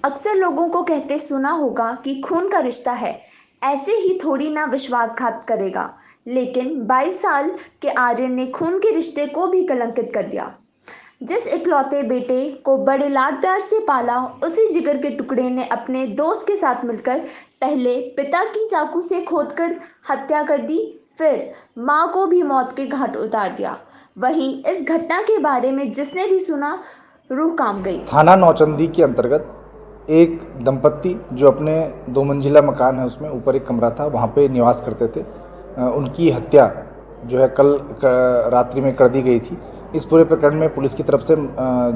अक्सर लोगों को कहते सुना होगा कि खून का रिश्ता है, ऐसे ही थोड़ी ना विश्वासघात करेगा। लेकिन 22 साल के आर्यन ने खून के रिश्ते को भी कलंकित कर दिया। जिस इकलौते बेटे को बड़े लाड प्यार से पाला, उसी जिगर के टुकड़े ने अपने दोस्त के साथ मिलकर पहले पिता की चाकू से खोदकर हत्या कर दी, फिर मां को भी मौत के घाट उतार दिया। वहीं इस घटना के बारे में जिसने भी सुना, रूह कांप गई। थाना नौचंदी के अंतर्गत एक दंपत्ति जो अपने 2 मंजिला मकान है उसमें ऊपर एक कमरा था वहाँ पे निवास करते थे, उनकी हत्या जो है कल रात्रि में कर दी गई थी। इस पूरे प्रकरण में पुलिस की तरफ से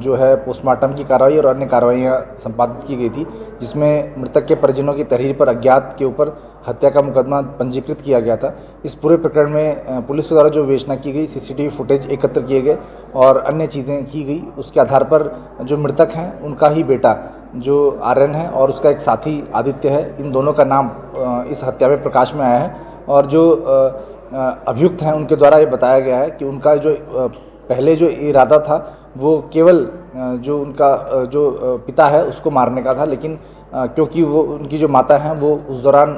जो है पोस्टमार्टम की कार्रवाई और अन्य कार्रवाइयाँ संपादित की गई थी, जिसमें मृतक के परिजनों की तहरीर पर अज्ञात के ऊपर हत्या का मुकदमा पंजीकृत किया गया था। इस पूरे प्रकरण में पुलिस के द्वारा जो विवेचना की गई, सीसीटीवी फुटेज एकत्र किए गए और अन्य चीज़ें की गई। उसके आधार पर जो मृतक हैं उनका ही बेटा जो आर्यन है और उसका एक साथी आदित्य है, इन दोनों का नाम इस हत्या में प्रकाश में आया है। और जो अभियुक्त हैं उनके द्वारा ये बताया गया है कि उनका जो पहले जो इरादा था वो केवल जो उनका जो पिता है उसको मारने का था, लेकिन क्योंकि वो उनकी जो माता हैं वो उस दौरान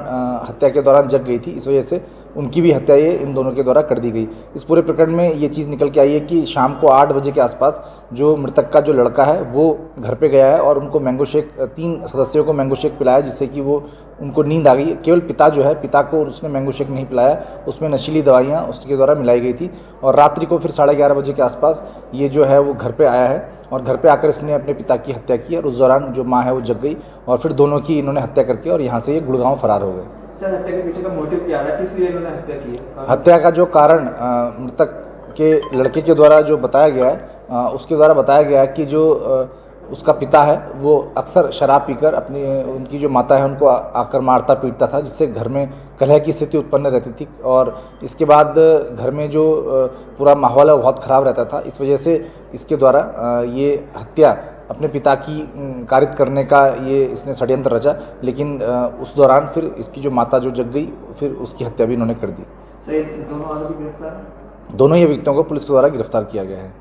हत्या के दौरान जग गई थी, इस वजह से उनकी भी हत्या ये इन दोनों के द्वारा कर दी गई। इस पूरे प्रकरण में ये चीज़ निकल के आई है कि शाम को 8 बजे के आसपास जो मृतक का जो लड़का है वो घर पे गया है और उनको मैंगो शेक 3 सदस्यों को मैंगो शेक पिलाया, जिससे कि वो उनको नींद आ गई। केवल पिता जो है, पिता को उसने मैंगो शेक नहीं पिलाया, उसमें नशीली दवाइयाँ उसके द्वारा मिलाई गई थी। और रात्रि को फिर 11:30 बजे के आसपास ये जो है वो घर पे आया है और घर पे आकर इसने अपने पिता की हत्या की और उस दौरान जो माँ है वो जग गई और फिर दोनों की इन्होंने हत्या करके और यहाँ से ये गुड़गांव फरार हो गए। सर, हत्या के पीछे का मोटिव क्या रहा, किस लिए इन्होंने हत्या की है? हत्या का जो कारण मृतक के लड़के के द्वारा जो बताया गया है, उसके द्वारा बताया गया है कि जो उसका पिता है वो अक्सर शराब पीकर अपनी उनकी जो माता है उनको आकर मारता पीटता था, जिससे घर में कलह की स्थिति उत्पन्न रहती थी। और इसके बाद घर में जो पूरा माहौल है वो बहुत ख़राब रहता था। इस वजह से इसके द्वारा ये हत्या अपने पिता की कारित करने का ये इसने षड्यंत्र रचा, लेकिन उस दौरान फिर इसकी जो माता जो जग गई, फिर उसकी हत्या भी इन्होंने कर दी। सर, दोनों आरोपी गिरफ्तार? दोनों ही व्यक्तियों को पुलिस के द्वारा गिरफ्तार किया गया है।